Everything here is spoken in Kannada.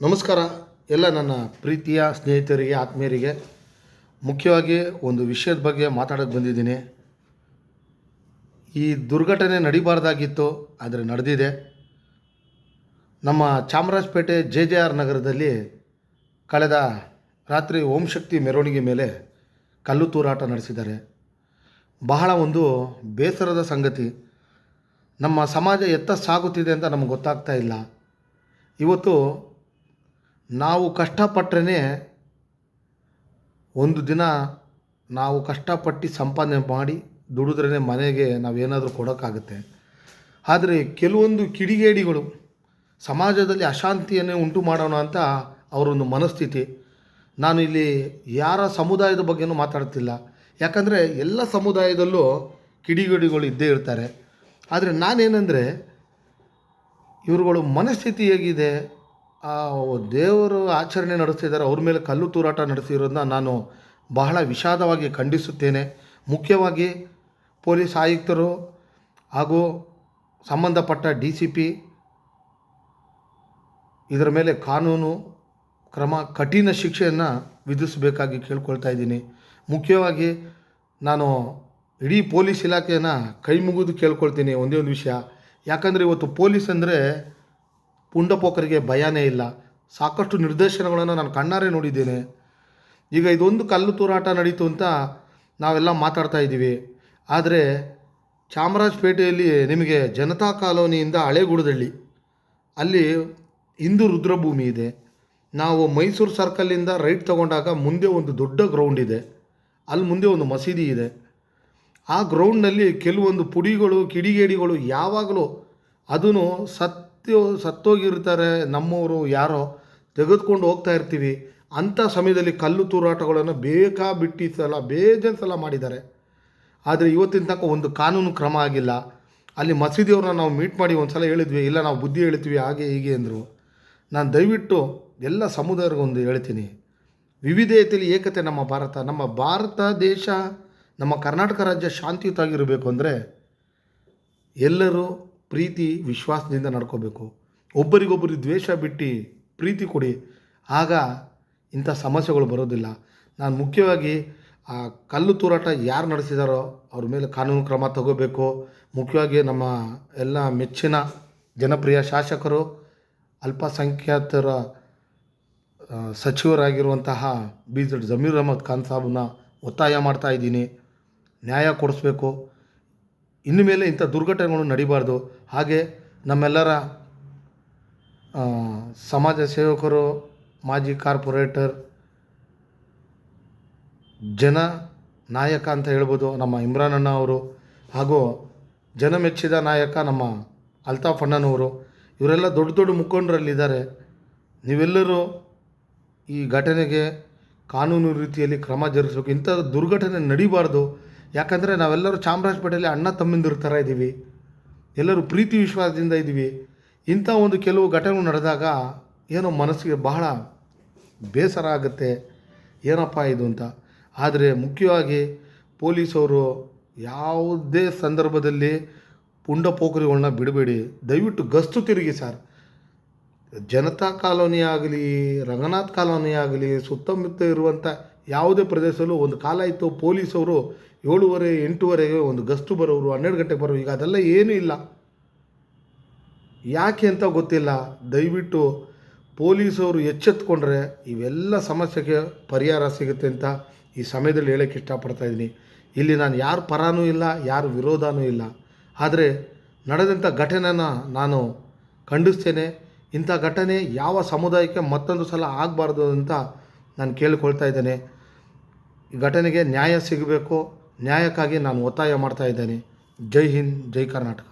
ನಮಸ್ಕಾರ ಎಲ್ಲ ನನ್ನ ಪ್ರೀತಿಯ ಸ್ನೇಹಿತರಿಗೆ ಆತ್ಮೀಯರಿಗೆ. ಮುಖ್ಯವಾಗಿ ಒಂದು ವಿಷಯದ ಬಗ್ಗೆ ಮಾತಾಡೋಕ್ಕೆ ಬಂದಿದ್ದೀನಿ. ಈ ದುರ್ಘಟನೆ ನಡಿಬಾರ್ದಾಗಿತ್ತು, ಆದರೆ ನಡೆದಿದೆ. ನಮ್ಮ ಚಾಮರಾಜಪೇಟೆ JJR ನಗರದಲ್ಲಿ ಕಳೆದ ರಾತ್ರಿ ಓಂ ಶಕ್ತಿ ಮೆರವಣಿಗೆ ಮೇಲೆ ಕಲ್ಲು ತೂರಾಟ ನಡೆಸಿದ್ದಾರೆ. ಬಹಳ ಒಂದು ಬೇಸರದ ಸಂಗತಿ. ನಮ್ಮ ಸಮಾಜ ಎತ್ತ ಸಾಗುತ್ತಿದೆ ಅಂತ ನಮಗೆ ಗೊತ್ತಾಗ್ತಾ ಇಲ್ಲ. ಇವತ್ತು ನಾವು ಕಷ್ಟಪಟ್ಟರೆ ಒಂದು ದಿನ ನಾವು ಕಷ್ಟಪಟ್ಟು ಸಂಪಾದನೆ ಮಾಡಿ ದುಡಿದ್ರೇ ಮನೆಗೆ ನಾವೇನಾದರೂ ಕೊಡೋಕ್ಕಾಗುತ್ತೆ. ಆದರೆ ಕೆಲವೊಂದು ಕಿಡಿಗೇಡಿಗಳು ಸಮಾಜದಲ್ಲಿ ಅಶಾಂತಿಯನ್ನೇ ಉಂಟು ಮಾಡೋಣ ಅಂತ ಅವರೊಂದು ಮನಸ್ಥಿತಿ. ನಾನು ಇಲ್ಲಿ ಯಾರ ಸಮುದಾಯದ ಬಗ್ಗೆನೂ ಮಾತಾಡ್ತಿಲ್ಲ, ಯಾಕಂದರೆ ಎಲ್ಲ ಸಮುದಾಯದಲ್ಲೂ ಕಿಡಿಗೇಡಿಗಳು ಇದ್ದೇ ಇರ್ತಾರೆ. ಆದರೆ ನಾನೇನೆಂದರೆ, ಇವರುಗಳು ಮನಸ್ಥಿತಿ ಹೇಗಿದೆ, ದೇವರು ಆಚರಣೆ ನಡೆಸ್ತಿದ್ದಾರೆ, ಅವ್ರ ಮೇಲೆ ಕಲ್ಲು ತೂರಾಟ ನಡೆಸಿರೋದನ್ನ ನಾನು ಬಹಳ ವಿಷಾದವಾಗಿ ಖಂಡಿಸುತ್ತೇನೆ. ಮುಖ್ಯವಾಗಿ ಪೊಲೀಸ್ ಆಯುಕ್ತರು ಹಾಗೂ ಸಂಬಂಧಪಟ್ಟ DCP ಇದರ ಮೇಲೆ ಕಾನೂನು ಕ್ರಮ, ಕಠಿಣ ಶಿಕ್ಷೆಯನ್ನು ವಿಧಿಸಬೇಕಾಗಿ ಕೇಳ್ಕೊಳ್ತಾ ಇದ್ದೀನಿ. ಮುಖ್ಯವಾಗಿ ನಾನು ಇಡೀ ಪೊಲೀಸ್ ಇಲಾಖೆಯನ್ನು ಕೈ ಮುಗಿದು ಕೇಳ್ಕೊಳ್ತೀನಿ ಒಂದೇ ಒಂದು ವಿಷಯ. ಯಾಕಂದರೆ ಇವತ್ತು ಪೊಲೀಸ್ ಅಂದರೆ ಪುಂಡಪೋಕರಿಗೆ ಭಯನೇ ಇಲ್ಲ. ಸಾಕಷ್ಟು ನಿದರ್ಶನಗಳನ್ನು ನಾನು ಕಣ್ಣಾರೆ ನೋಡಿದ್ದೇನೆ. ಈಗ ಇದೊಂದು ಕಲ್ಲು ತೂರಾಟ ನಡೀತು ಅಂತ ನಾವೆಲ್ಲ ಮಾತಾಡ್ತಾ ಇದ್ದೀವಿ. ಆದರೆ ಚಾಮರಾಜಪೇಟೆಯಲ್ಲಿ ನಿಮಗೆ ಜನತಾ ಕಾಲೋನಿಯಿಂದ ಹಳೇಗುಡದಳ್ಳಿ ಅಲ್ಲಿ ಹಿಂದೂ ರುದ್ರಭೂಮಿ ಇದೆ. ನಾವು ಮೈಸೂರು ಸರ್ಕಲ್ಲಿಂದ ರೈಟ್ ತಗೊಂಡಾಗ ಮುಂದೆ ಒಂದು ದೊಡ್ಡ ಗ್ರೌಂಡ್ ಇದೆ, ಅಲ್ಲಿ ಮುಂದೆ ಒಂದು ಮಸೀದಿ ಇದೆ. ಆ ಗ್ರೌಂಡ್ನಲ್ಲಿ ಕೆಲವೊಂದು ಪುಡಿಗಳು ಕಿಡಿಗೇಡಿಗಳು ಯಾವಾಗಲೂ ಅದನ್ನು ಸತ್ತೋಗಿರ್ತಾರೆ, ನಮ್ಮವರು ಯಾರೋ ತೆಗೆದುಕೊಂಡು ಹೋಗ್ತಾ ಇರ್ತೀವಿ. ಅಂಥ ಸಮಯದಲ್ಲಿ ಕಲ್ಲು ತೂರಾಟಗಳನ್ನು ಬೇಜನ್ ಸಲ ಮಾಡಿದ್ದಾರೆ. ಆದರೆ ಇವತ್ತಿನ ತನಕ ಒಂದು ಕಾನೂನು ಕ್ರಮ ಆಗಿಲ್ಲ. ಅಲ್ಲಿ ಮಸೀದಿಯವ್ರನ್ನ ನಾವು ಮೀಟ್ ಮಾಡಿ ಒಂದು ಸಲ ಹೇಳಿದ್ವಿ, ಇಲ್ಲ ನಾವು ಬುದ್ಧಿ ಹೇಳ್ತೀವಿ ಹಾಗೆ ಹೀಗೆ ಅಂದರು. ನಾನು ದಯವಿಟ್ಟು ಎಲ್ಲ ಸಮುದಾಯರಿಗೊಂದು ಹೇಳ್ತೀನಿ, ವಿವಿಧತೆಯಲ್ಲಿ ಏಕತೆ ನಮ್ಮ ಭಾರತ ದೇಶ, ನಮ್ಮ ಕರ್ನಾಟಕ ರಾಜ್ಯ ಶಾಂತಿಯುತವಾಗಿರಬೇಕು ಅಂದರೆ ಎಲ್ಲರೂ ಪ್ರೀತಿ ವಿಶ್ವಾಸದಿಂದ ನಡ್ಕೋಬೇಕು. ಒಬ್ಬರಿಗೊಬ್ಬರು ದ್ವೇಷ ಬಿಟ್ಟು ಪ್ರೀತಿ ಕೊಡಿ, ಆಗ ಇಂಥ ಸಮಸ್ಯೆಗಳು ಬರೋದಿಲ್ಲ. ನಾನು ಮುಖ್ಯವಾಗಿ ಆ ಕಲ್ಲು ತೂರಾಟ ಯಾರು ನಡೆಸಿದಾರೋ ಅವ್ರ ಮೇಲೆ ಕಾನೂನು ಕ್ರಮ ತಗೋಬೇಕು. ಮುಖ್ಯವಾಗಿ ನಮ್ಮ ಎಲ್ಲ ಮೆಚ್ಚಿನ ಜನಪ್ರಿಯ ಶಾಸಕರು, ಅಲ್ಪಸಂಖ್ಯಾತರ ಸಚಿವರಾಗಿರುವಂತಹ BZ ಜಮೀರ್ ಅಹಮದ್ ಖಾನ್ ಸಾಬನ್ನ ಒತ್ತಾಯ ಮಾಡ್ತಾ ಇದ್ದೀನಿ, ನ್ಯಾಯ ಕೊಡಿಸ್ಬೇಕು. ಇನ್ನು ಮೇಲೆ ಇಂಥ ದುರ್ಘಟನೆಗಳು ನಡಿಬಾರ್ದು. ಹಾಗೆ ನಮ್ಮೆಲ್ಲರ ಸಮಾಜ ಸೇವಕರು, ಮಾಜಿ ಕಾರ್ಪೊರೇಟರ್, ಜನ ನಾಯಕ ಅಂತ ಹೇಳ್ಬೋದು ನಮ್ಮ ಇಮ್ರಾನ್ ಅಣ್ಣ ಅವರು, ಹಾಗೂ ಜನಮೆಚ್ಚಿದ ನಾಯಕ ನಮ್ಮ ಅಲ್ತಾಫ್ ಅಣ್ಣನವರು, ಇವರೆಲ್ಲ ದೊಡ್ಡ ದೊಡ್ಡ ಮುಖಂಡರಲ್ಲಿದ್ದಾರೆ. ನೀವೆಲ್ಲರೂ ಈ ಘಟನೆಗೆ ಕಾನೂನು ರೀತಿಯಲ್ಲಿ ಕ್ರಮ ಜರುಗಿಸಬೇಕು. ಇಂಥ ದುರ್ಘಟನೆ ನಡಿಬಾರ್ದು. ಯಾಕಂದರೆ ನಾವೆಲ್ಲರೂ ಚಾಮರಾಜಪೇಟೆಯಲ್ಲಿ ಅಣ್ಣ ತಮ್ಮಂದಿರ ಥರ ಇದ್ದೀವಿ, ಎಲ್ಲರೂ ಪ್ರೀತಿ ವಿಶ್ವಾಸದಿಂದ ಇದ್ದೀವಿ. ಇಂಥ ಒಂದು ಕೆಲವು ಘಟನೆಗಳು ನಡೆದಾಗ ಏನೋ ಮನಸ್ಸಿಗೆ ಬಹಳ ಬೇಸರ ಆಗುತ್ತೆ, ಏನಪ್ಪ ಇದು ಅಂತ. ಆದರೆ ಮುಖ್ಯವಾಗಿ ಪೊಲೀಸವರು ಯಾವುದೇ ಸಂದರ್ಭದಲ್ಲಿ ಪುಂಡಪೋಖರಿಗಳನ್ನ ಬಿಡಬೇಡಿ. ದಯವಿಟ್ಟು ಗಸ್ತು ತಿರುಗಿ ಸರ್. ಜನತಾ ಕಾಲೋನಿ ಆಗಲಿ, ರಂಗನಾಥ್ ಕಾಲೋನಿ ಆಗಲಿ, ಸುತ್ತಮುತ್ತ ಇರುವಂಥ ಯಾವುದೇ ಪ್ರದೇಶದಲ್ಲೂ ಒಂದು ಕಾಲ ಇತ್ತು, ಪೊಲೀಸವರು 7:30 8:00 ಒಂದು ಗಸ್ತು ಬರೋರು, 12 ಗಂಟೆಗೆ ಬರೋರು. ಈಗ ಅದೆಲ್ಲ ಏನೂ ಇಲ್ಲ. ಯಾಕೆ ಅಂತ ಗೊತ್ತಿಲ್ಲ. ದಯವಿಟ್ಟು ಪೊಲೀಸವರು ಎಚ್ಚೆತ್ಕೊಂಡ್ರೆ ಇವೆಲ್ಲ ಸಮಸ್ಯೆಗೆ ಪರಿಹಾರ ಸಿಗುತ್ತೆ ಅಂತ ಈ ಸಮಯದಲ್ಲಿ ಹೇಳೋಕ್ಕೆ ಇಷ್ಟಪಡ್ತಾಯಿದ್ದೀನಿ. ಇಲ್ಲಿ ನಾನು ಯಾರ ಪರನೂ ಇಲ್ಲ, ಯಾರ ವಿರೋಧನೂ ಇಲ್ಲ. ಆದರೆ ನಡೆದಂಥ ಘಟನೆನ ನಾನು ಖಂಡಿಸ್ತೇನೆ. ಇಂಥ ಘಟನೆ ಯಾವ ಸಮುದಾಯಕ್ಕೆ ಮತ್ತೊಂದು ಸಲ ಆಗಬಾರ್ದು ಅಂತ ನಾನು ಕೇಳಿಕೊಳ್ತಾ ಇದ್ದೇನೆ. ಈ ಘಟನೆಗೆ ನ್ಯಾಯ ಸಿಗಬೇಕು. ನ್ಯಾಯಕ್ಕಾಗಿ ನಾನು ಒತ್ತಾಯ ಮಾಡ್ತಾ ಇದ್ದೇನೆ. ಜೈ ಹಿಂದ್, ಜೈ ಕರ್ನಾಟಕ.